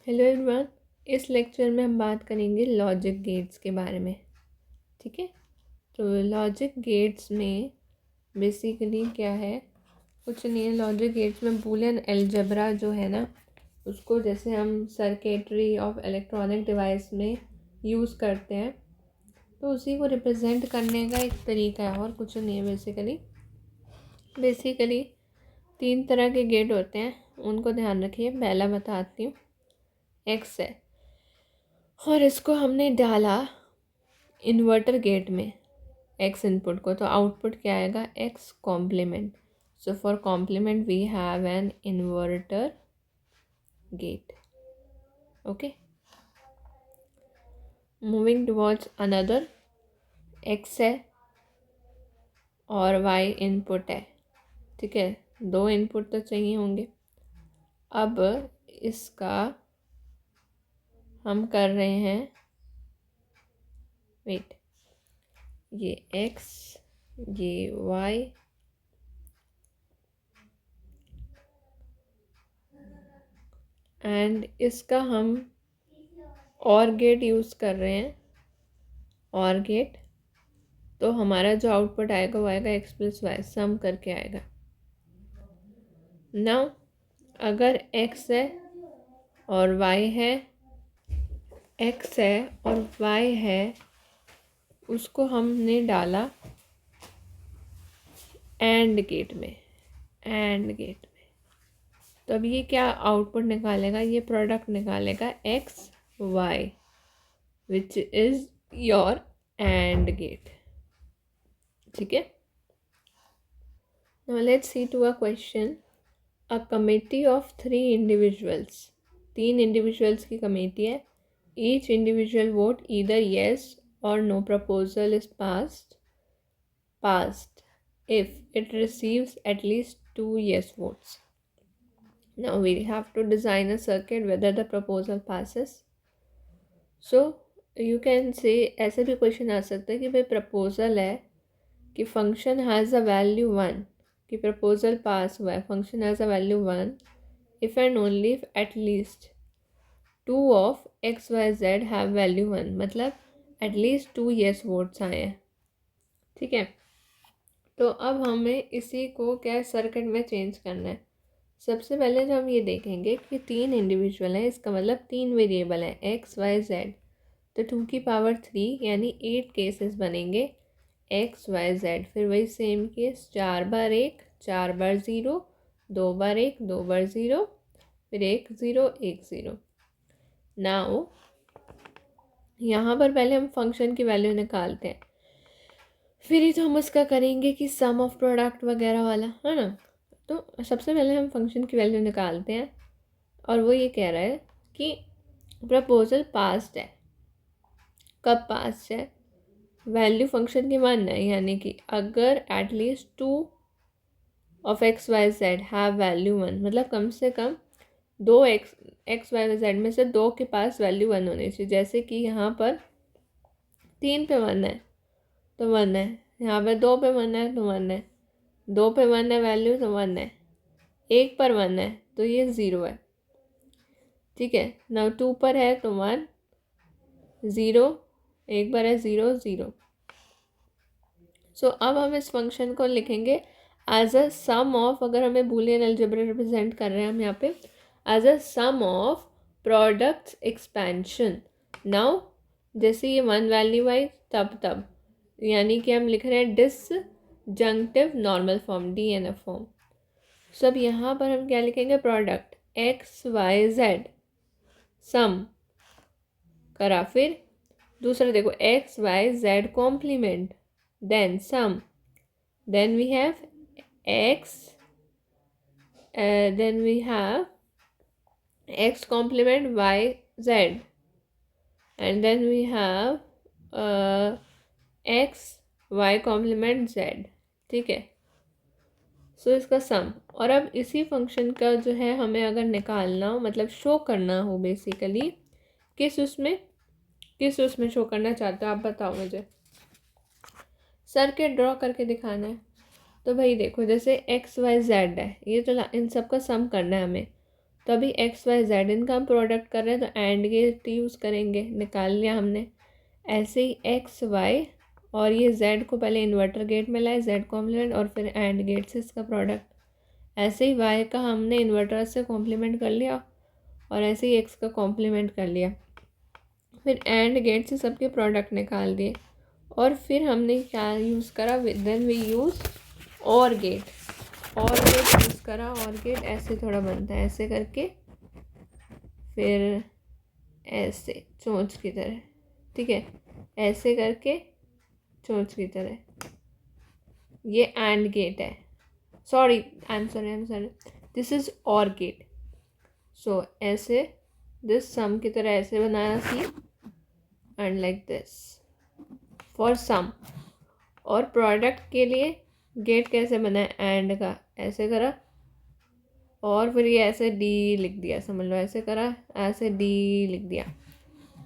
Hello everyone. इस lecture में हम बात करेंगे लॉजिक गेट्स के बारे में। ठीक है, तो लॉजिक गेट्स में बेसिकली क्या है, कुछ नहीं है। लॉजिक गेट्स में बूलियन अलजेब्रा जो है ना, उसको जैसे हम सर्किटरी ऑफ इलेक्ट्रॉनिक डिवाइस में यूज़ करते हैं, तो उसी को रिप्रेजेंट करने का एक तरीका है और कुछ नहीं है। बेसिकली 3 तरह के गेट होते हैं, उनको ध्यान रखिए। पहला बताती हूँ, एक्स है, और इसको हमने डाला इन्वर्टर गेट में एक्स इनपुट को, तो आउटपुट क्या आएगा, x complement. So for complement we have an inverter gate. Okay, moving towards another, x है और वाई इनपुट है। ठीक है, 2 इनपुट तो चाहिए होंगे। अब इसका हम कर रहे हैं, वेट, ये एक्स, ये वाई, एंड इसका हम और गेट यूज़ कर रहे हैं। और गेट, तो हमारा जो आउटपुट आएगा वो आएगा एक्स प्लस वाई, सम करके आएगा। नाउ अगर एक्स है और वाई है, एक्स है और वाई है, उसको हमने डाला एंड गेट में, तो अब ये क्या आउटपुट निकालेगा, ये प्रोडक्ट निकालेगा X Y, which is your and gate. ठीक है, now let's see to a question. A committee of 3 individuals, 3 individuals की कमेटी है। Each individual vote either yes or no proposal is passed if it receives at least 2 yes votes. Now we have to design a circuit whether the proposal passes. So you can say, ऐसे भी question आ सकता है कि भाई proposal है कि function has a value 1, कि proposal pass हुआ है, function has a value 1 if and only if at least 2 of x y z have value 1, मतलब एटलीस्ट 2 येस वोट्स आए हैं। ठीक है, तो अब हमें इसी को क्या सर्किट में चेंज करना है। सबसे पहले जो हम ये देखेंगे कि 3 इंडिविजुअल हैं, इसका मतलब 3 वेरिएबल हैं एक्स वाई जेड, तो 2 की पावर 3 यानी 8 केसेस बनेंगे एक्स वाई जेड। फिर वही सेम केस, 4 बार 1 4 बार 0, 2 बार 1 2 बार 0, फिर 1 0 1 0। नाउ यहाँ पर पहले हम फंक्शन की वैल्यू निकालते हैं, फिर ही तो हम उसका करेंगे कि सम ऑफ प्रोडक्ट वगैरह वाला, है ना। तो सबसे पहले हम फंक्शन की वैल्यू निकालते हैं, और वो ये कह रहा है कि प्रपोजल पास्ड है। कब पास है, वैल्यू फंक्शन की 1 है, यानी कि अगर at least 2 of x y z have value 1, मतलब कम से कम 2 एक्स वाई जेड में से 2 के पास वैल्यू 1 होनी चाहिए। जैसे कि यहाँ पर 3 पे 1 है तो 1 है, यहाँ पे 2 पे 1 है तो 1 है, 2 पे 1 है वैल्यू तो 1 है, 1 पर 1 है तो ये 0 है। ठीक है, नाउ 2 पर है तो 1 0, 1 पर है 0 0। सो अब हम इस फंक्शन को लिखेंगे एज अ सम ऑफ, अगर हमें बूलियन अलजेब्रा रिप्रेजेंट कर रहे हैं हम यहाँ पे, as a sum of products expansion. Now जैसे ये 1 वैल्यू आई तब यानी कि हम लिख रहे हैं disjunctive normal form, DNF form. सब यहाँ पर हम क्या लिखेंगे, product x y z sum करा, फिर दूसरा देखो x y z complement, then sum, then we have x, then we have x complement y z, and then we have x y complement z। ठीक है, सो इसका सम। और अब इसी फंक्शन का जो है हमें अगर निकालना हो, मतलब शो करना हो बेसिकली, किस उसमें शो करना चाहते हो आप बताओ मुझे। सर्किट ड्रॉ करके दिखाना है, तो भाई देखो जैसे एक्स वाई जेड है, ये तो इन सब का सम करना है हमें, तो अभी एक्स वाई जेड इनका हम प्रोडक्ट कर रहे हैं तो एंड गेट यूज़ करेंगे, निकाल लिया हमने। ऐसे ही एक्स वाई और ये जेड को पहले इन्वर्टर गेट में लाए, जेड कॉम्प्लीमेंट, और फिर एंड गेट से इसका प्रोडक्ट। ऐसे ही वाई का हमने इन्वर्टर से कॉम्प्लीमेंट कर लिया और ऐसे ही एक्स का कॉम्प्लीमेंट कर लिया, फिर एंड गेट से सबके प्रोडक्ट निकाल दिए। और फिर हमने क्या यूज़ करा, देन वी यूज़ और गेट, और गेट यूज़ करा। और गेट ऐसे थोड़ा बनता है, ऐसे करके फिर ऐसे चोंच की तरह, ठीक है, ऐसे करके चोंच की तरह, ये एंड गेट है। Sorry, I am sorry, this is or gate. So ऐसे दिस सम की तरह ऐसे बनाया see, and like this for sum. और प्रोडक्ट के लिए गेट कैसे बनाया, एंड का ऐसे करा और फिर ये ऐसे डी लिख दिया, समझ लो ऐसे करा, ऐसे डी लिख दिया,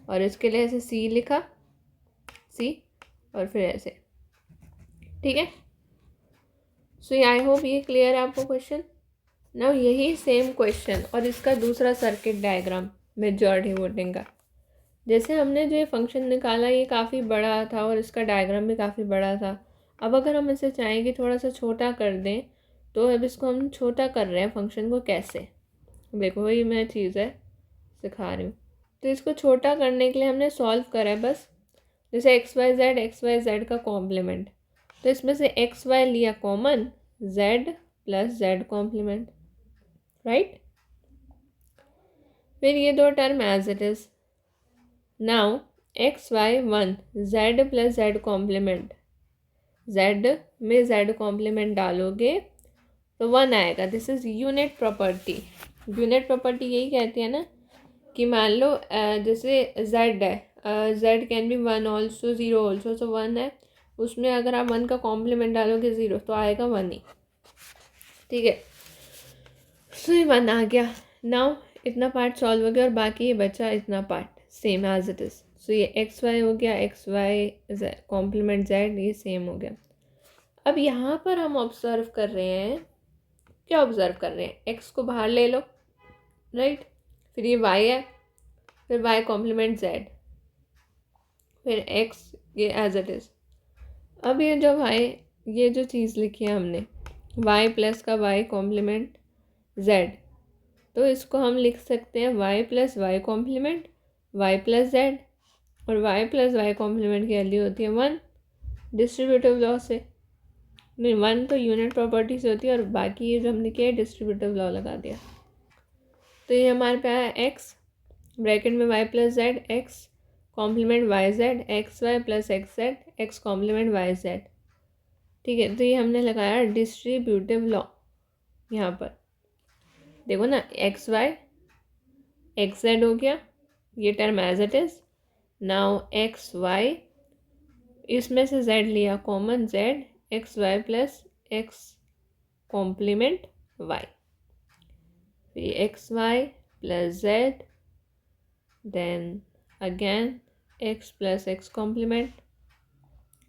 और इसके लिए ऐसे सी लिखा, सी, और फिर ऐसे, ठीक है। सो आई होप ये क्लियर है आपको क्वेश्चन। नाउ यही सेम क्वेश्चन और इसका दूसरा सर्किट डायग्राम मेजॉरिटी वोटिंग का। जैसे हमने जो ये फंक्शन निकाला ये काफ़ी बड़ा था और इसका डायग्राम भी काफ़ी बड़ा था। अब अगर हम इसे चाहें कि थोड़ा सा छोटा कर दें, तो अब इसको हम छोटा कर रहे हैं फंक्शन को कैसे, देखो वही मैं चीज़ है सिखा रही हूँ। तो इसको छोटा करने के लिए हमने सॉल्व करा है बस, जैसे एक्स वाई जेड का कॉम्प्लीमेंट, तो इसमें से एक्स वाई लिया common, z plus z complement, right. फिर ये दो term as it is. Now x y one, z plus z complement, z में जेड कॉम्प्लीमेंट डालोगे तो वन आएगा। This is unit property. Unit property यही कहती है ना कि मान लो जैसे जेड है, Z can be one also zero also, so one है, उसमें अगर आप वन का कॉम्प्लीमेंट डालोगे ज़ीरो तो आएगा वन ही, ठीक है। सो ये वन आ गया। नाउ इतना पार्ट सॉल्व हो गया और बाकी ये बचा इतना part same as it is. So ये एक्स वाई हो गया, एक्स वाई कॉम्प्लीमेंट जेड, ये सेम हो गया। अब यहाँ पर हम ऑब्जर्व कर रहे हैं, क्या ऑब्जर्व कर रहे हैं, एक्स को बाहर ले लो, राइट, फिर ये वाई है, फिर वाई कॉम्प्लीमेंट जेड, फिर एक्स, ये एज इट इज़। अब ये जो वाई, ये जो चीज़ लिखी है हमने वाई प्लस का वाई कॉम्प्लीमेंट जेड, तो इसको हम लिख सकते हैं y plus y complement y plus z, और वाई प्लस वाई कॉम्प्लीमेंट की वैल्यू होती है वन, डिस्ट्रीब्यूटिव लॉ से, नहीं वन तो यूनिट प्रॉपर्टी से होती है, और बाकी ये जो हमने किया डिस्ट्रीब्यूटिव लॉ लगा दिया। तो ये हमारे पे आया एक्स ब्रैकेट में y plus Z, x complement y z, x Y plus x z, x complement y z, ठीक है। तो ये हमने लगाया डिस्ट्रीब्यूटिव लॉ। यहाँ पर देखो ना, एक्स वाई एक्स जेड हो गया, ये term as it is. Now x Y, इसमें से जेड लिया common, Z x Y plus x complement Y, फिर X Y plus Z, then again X plus x complement,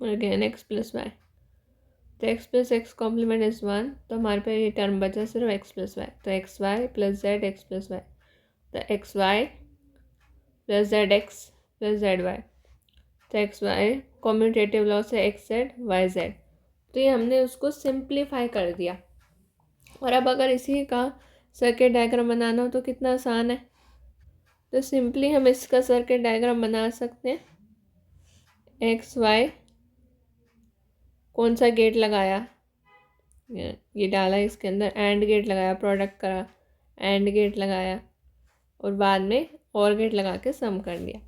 और अगेन एक्स प्लस वाई। तो X plus x complement is one, तो हमारे पे ये टर्म बचा सिर्फ एक्स प्लस वाई, तो X Y plus Z X plus Y, तो X Y plus Z X plus Z Y, तो एक्स वाई कॉम्यूटेटिव लॉ से एक्स जेड वाई जेड। तो ये हमने उसको सिंप्लीफाई कर दिया। और अब अगर इसी का सर्किट डायग्राम बनाना हो तो कितना आसान है, तो सिंपली हम इसका सर्किट डायग्राम बना सकते हैं। एक्स वाई कौन सा गेट लगाया, ये डाला इसके अंदर, एंड गेट लगाया, प्रोडक्ट करा, एंड गेट लगाया, और बाद में और गेट लगा के सम कर लिया।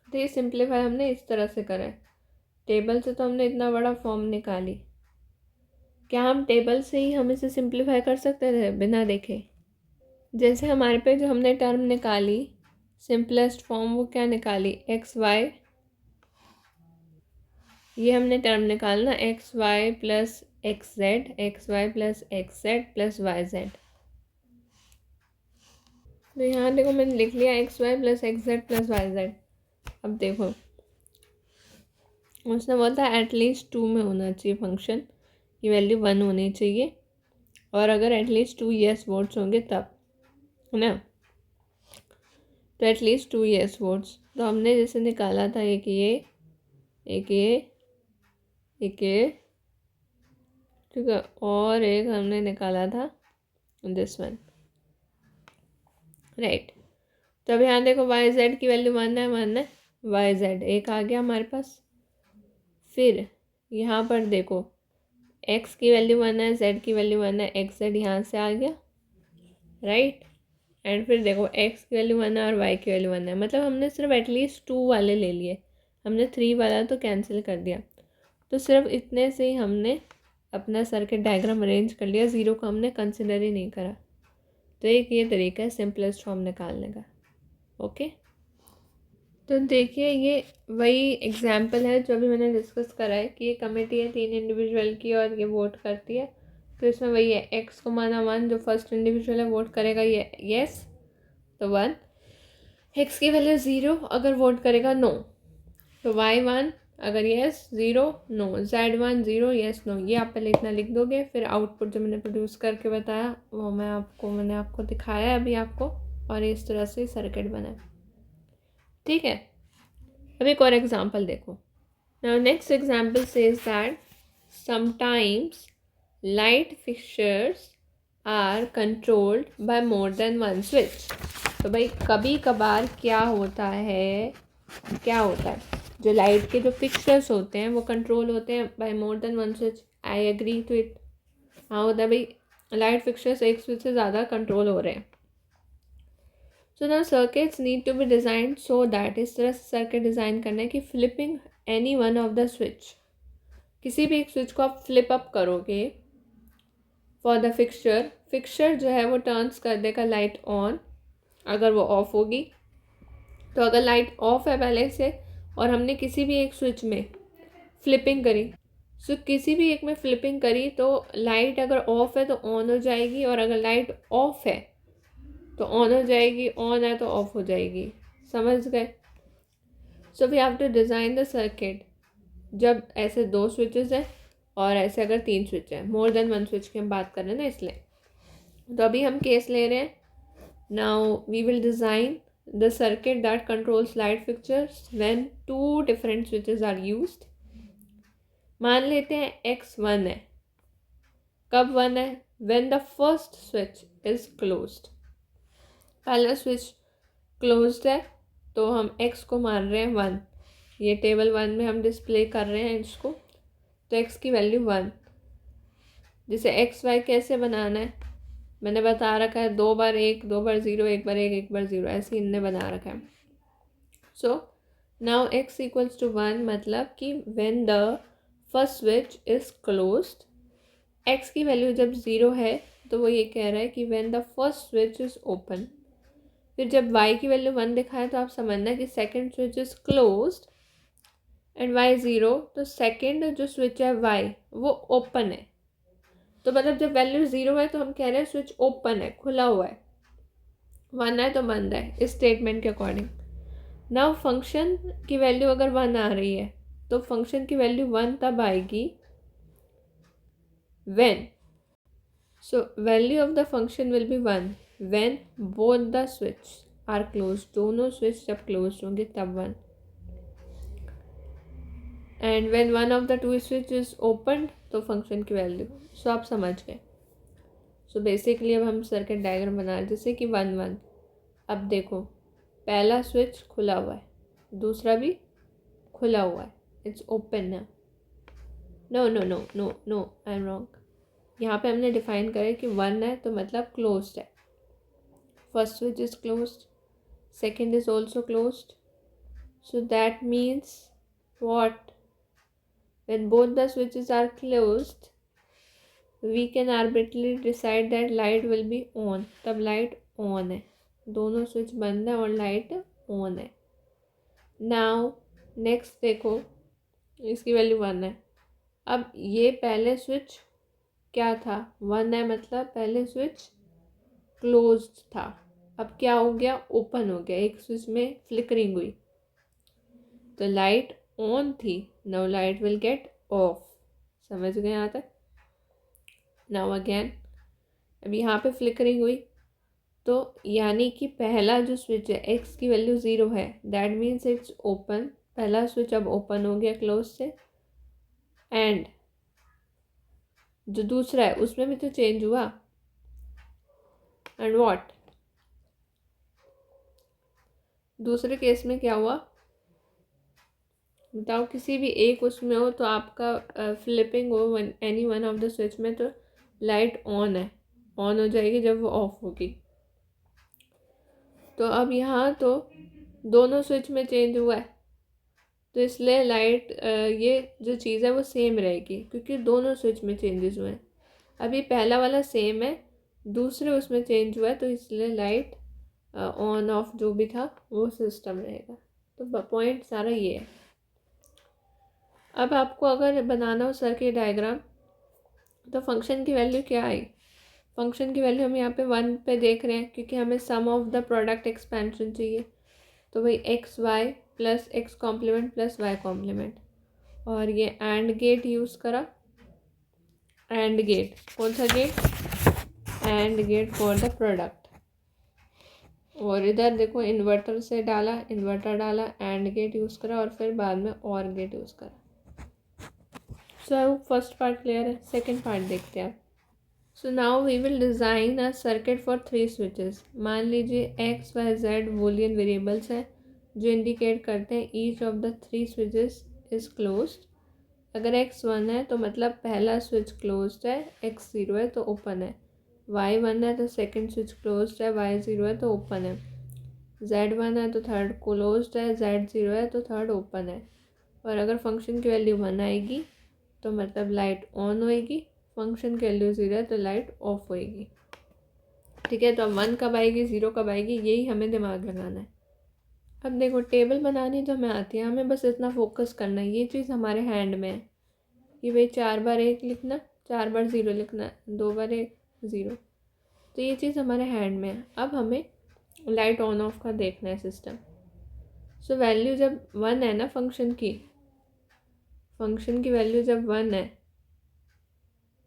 तो ये सिंप्लीफाई हमने इस तरह से करा है। टेबल से तो हमने इतना बड़ा फॉर्म निकाली, क्या हम टेबल से ही हम इसे सिंप्लीफाई कर सकते थे बिना देखे। जैसे हमारे पे जो हमने टर्म निकाली सिंपलेस्ट फॉर्म, वो क्या निकाली, एक्स वाई, ये हमने टर्म निकालना x Y plus x z, x Y plus x z plus y z. तो यहाँ देखो मैंने लिख लिया x Y plus x z plus y z. अब देखो उसने बोला था एटलीस्ट टू में होना चाहिए फंक्शन की वैल्यू वन होनी चाहिए, और अगर एटलीस्ट टू येस वोट्स होंगे तब। है ना। तो एटलीस्ट 2 येस वोट्स। तो हमने जैसे निकाला था एक ये, एक ये, एक ये, ठीक है, और एक हमने निकाला था दिस वन, राइट। तो अब यहाँ देखो वाई जेड की वैल्यू 1 है, 1 है, वाई जेड एक आ गया हमारे पास। फिर यहाँ पर देखो एक्स की वैल्यू 1 है, जेड की वैल्यू 1 है, एक्स जेड यहाँ से आ गया, राइट। एंड फिर देखो एक्स की वैल्यू 1 है और वाई की वैल्यू 1 है, मतलब हमने सिर्फ एटलीस्ट 2 वाले ले लिए, हमने 3 वाला तो कैंसिल कर दिया। तो सिर्फ इतने से ही हमने अपना सर्किट डायग्राम अरेंज कर लिया, ज़ीरो को हमने कंसिडर ही नहीं करा। तो एक ये तरीका है सिंपलेस्ट फॉर्म निकालने का। ओके, तो देखिए ये वही एग्जाम्पल है जो अभी मैंने डिस्कस करा है कि ये कमेटी है 3 इंडिविजुअल की और ये वोट करती है। तो इसमें वही है, एक्स को माना 1, जो फर्स्ट इंडिविजुअल है वोट करेगा ये येस तो 1, एक्स की वैल्यू 0 अगर वोट करेगा नो, तो वाई 1 अगर yes 0 no, z 1 0 yes no. ये आप पहले इतना लिख दोगे, फिर आउटपुट जो मैंने प्रोड्यूस करके बताया वो मैंने आपको दिखाया है अभी आपको, और इस तरह से सर्किट बना है, ठीक है। अब एक और एग्जांपल देखो। Now next example says that sometimes light fixtures are controlled by more than one switch. तो भाई कभी कभार क्या होता है, जो लाइट के जो फिक्सचर्स होते हैं वो कंट्रोल होते हैं by more than one switch. I agree to it. हाँ होता है भाई, लाइट फिक्सचर्स एक स्विच से ज़्यादा कंट्रोल हो रहे हैं। So now circuits need to be design so that, इस तरह से सर्किट डिज़ाइन करना है कि flipping any one of the switch, किसी भी एक स्विच को आप फ्लिप अप करोगे फॉर द फिक्सचर जो है वो टर्न्स कर देगा लाइट ऑन अगर वो ऑफ होगी। तो अगर लाइट ऑफ है पहले से और हमने किसी भी एक स्विच में फ्लिपिंग करी, सो किसी भी एक में फ्लिपिंग करी तो लाइट अगर ऑफ है तो ऑन हो जाएगी, और अगर लाइट ऑफ है तो ऑन हो जाएगी, ऑन है तो ऑफ हो जाएगी। समझ गए? So we have to design the circuit जब ऐसे 2 स्विचेस हैं और ऐसे अगर 3 स्विच हैं, मोर देन वन स्विच की हम बात कर रहे हैं ना, इसलिए। तो अभी हम केस ले रहे हैं। Now we will design the circuit that controls light fixtures when 2 different switches are used. मान लेते हैं x 1 है। कब 1 है? When the first switch is closed. पहला स्विच क्लोज्ड है तो हम x को मान रहे हैं 1। ये टेबल 1 में हम डिस्प्ले कर रहे हैं इसको। तो x की वैल्यू 1। जिसे एक्स वाई कैसे बनाना है मैंने बता रखा है, 2 बार 1, 2 बार 0, 1 बार 1, 1 बार 0, ऐसे इनने बना रखा है। So now x equals to 1, मतलब कि when the first switch is closed, x की वैल्यू जब 0 है तो वो ये कह रहा है कि when the first switch is open. फिर जब y की वैल्यू 1 दिखाए तो आप समझना कि second switch is closed end y 0, तो सेकेंड जो स्विच है y वो ओपन है। तो मतलब जब वैल्यू 0 है तो हम कह रहे हैं स्विच ओपन है, खुला हुआ है। 1 है तो बंद है, इस स्टेटमेंट के अकॉर्डिंग। नाउ फंक्शन की वैल्यू अगर 1 आ रही है तो फंक्शन की वैल्यू 1 तब आएगी when, so value of the function will be 1 when both the switch are close. दोनों स्विच जब क्लोज होंगे तब 1, and when one of the 2 switch is open तो फंक्शन की वैल्यू। सो आप समझ गए। सो बेसिकली अब हम सर्किट डायग्राम बना रहे हैं जैसे कि 1 1। अब देखो पहला स्विच खुला हुआ है, दूसरा भी खुला हुआ है, इट्स ओपन है। No no no no no, I am wrong. यहाँ पे हमने डिफाइन करा कि 1 है तो मतलब क्लोज्ड है। First switch is closed, second is also closed, so that means what? When both the switches are closed, we can arbitrarily decide that light will be on। तब लाइट ऑन है, दोनों switch बंद है और light on है। Now next देखो, इसकी value 1 है। अब ये पहले स्विच क्या था? 1 है, मतलब पहले स्विच क्लोज्ड था। अब क्या हो गया? ओपन हो गया। एक स्विच में फ्लिकरिंग हुई तो लाइट ऑन थी, now light will get of. समझ गए यहाँ तक? नाउ अगेन, अब यहाँ पे फ्लिकरिंग हुई तो यानी कि पहला जो स्विच है x की वैल्यू 0 है, दैट मीन्स इट्स ओपन। पहला स्विच अब ओपन हो गया क्लोज से। एंड जो दूसरा है उसमें भी तो चेंज हुआ। एंड व्हाट, दूसरे केस में क्या हुआ बताओ? किसी भी एक उसमें हो तो आपका फ्लिपिंग हो any one of the switch में तो लाइट ऑन है, ऑन हो जाएगी जब वो ऑफ होगी। तो अब यहाँ तो दोनों स्विच में चेंज हुआ है, तो इसलिए लाइट ये जो चीज़ है वो सेम रहेगी क्योंकि दोनों स्विच में चेंजेस हुए हैं। अभी पहला वाला सेम है, दूसरे उसमें चेंज हुआ है, तो इसलिए लाइट ऑन ऑफ जो भी था वो सिस्टम रहेगा। तो पॉइंट सारा ये है। अब आपको अगर बनाना हो सर्किट डायग्राम तो फंक्शन की वैल्यू क्या आई? फंक्शन की वैल्यू हम यहाँ पे 1 पे देख रहे हैं क्योंकि हमें sum of the product expansion चाहिए। तो भाई x Y plus x complement plus y complement, और ये एंड गेट यूज़ करा। एंड गेट कौन सा gate? And gate for the product. और इधर देखो इन्वर्टर से डाला, इन्वर्टर डाला, एंड गेट यूज़ करा और फिर बाद में और गेट यूज़ करा। सो फर्स्ट पार्ट क्लियर है। सेकेंड पार्ट देखते हैं आप। So now we will design a circuit for 3 switches. मान लीजिए x y z Boolean variables हैं जो इंडिकेट करते हैं each of the 3 switches is closed. अगर x1 है तो मतलब पहला स्विच क्लोज्ड है, x0 है तो ओपन है। y1 है तो सेकंड स्विच क्लोज्ड है, y0 है तो ओपन है। z1 है तो थर्ड क्लोज्ड है, z0 है तो थर्ड ओपन है। और अगर फंक्शन की वैल्यू 1 आएगी तो मतलब लाइट ऑन होएगी, फंक्शन की वैल्यू 0 है तो लाइट ऑफ होएगी। ठीक है, तो अब 1 कब आएगी, 0 कब आएगी, यही हमें दिमाग लगाना है। अब देखो टेबल बनानी तो हमें आती है, हमें बस इतना फोकस करना है, ये चीज़ हमारे हैंड में है कि भाई 4 बार 1 लिखना, 4 बार 0 लिखना, 2 बार 1 0। तो ये चीज़ हमारे हैंड में है। अब हमें लाइट ऑन ऑफ का देखना है सिस्टम। सो वैल्यू जब 1 है ना फंक्शन की वैल्यू जब 1 है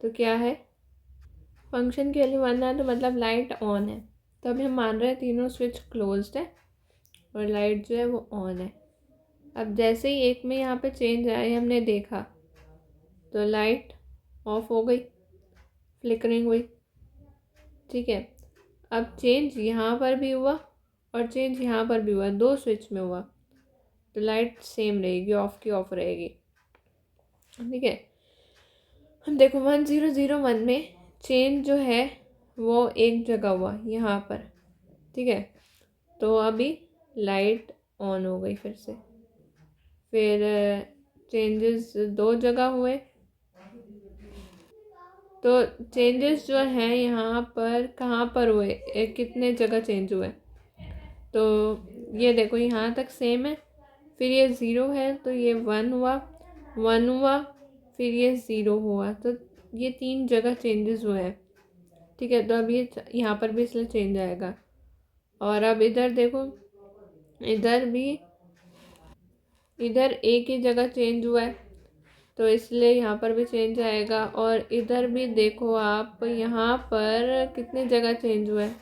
तो क्या है, फंक्शन की वैल्यू 1 है तो मतलब लाइट ऑन है। तो अभी हम मान रहे हैं तीनों स्विच क्लोज्ड है और लाइट जो है वो ऑन है। अब जैसे ही एक में यहाँ पे चेंज आया हमने देखा तो लाइट ऑफ हो गई, फ्लिकरिंग हुई। ठीक है, अब चेंज यहाँ पर भी हुआ और चेंज यहाँ पर भी हुआ, 2 स्विच में हुआ, तो लाइट सेम रहेगी, ऑफ की ऑफ रहेगी। ठीक है, हम देखो 1001 में चेंज जो है वो एक जगह हुआ यहाँ पर। ठीक है, तो अभी लाइट ऑन हो गई फिर से। फिर चेंजेस 2 जगह हुए, तो चेंजेस जो हैं यहाँ पर कहाँ पर हुए, कितने जगह चेंज हुए? तो ये देखो यहाँ तक सेम है, फिर ये 0 है तो ये 1 हुआ, 1 हुआ, फिर ये 0 हुआ, तो ये 3 जगह चेंजेस हुए हैं। ठीक है, तो अब ये यहाँ पर भी इसलिए चेंज आएगा। और अब इधर देखो, इधर भी, इधर एक ही जगह चेंज हुआ है तो इसलिए यहाँ पर भी चेंज आएगा। और इधर भी देखो आप, यहाँ पर कितनी जगह चेंज हुआ है,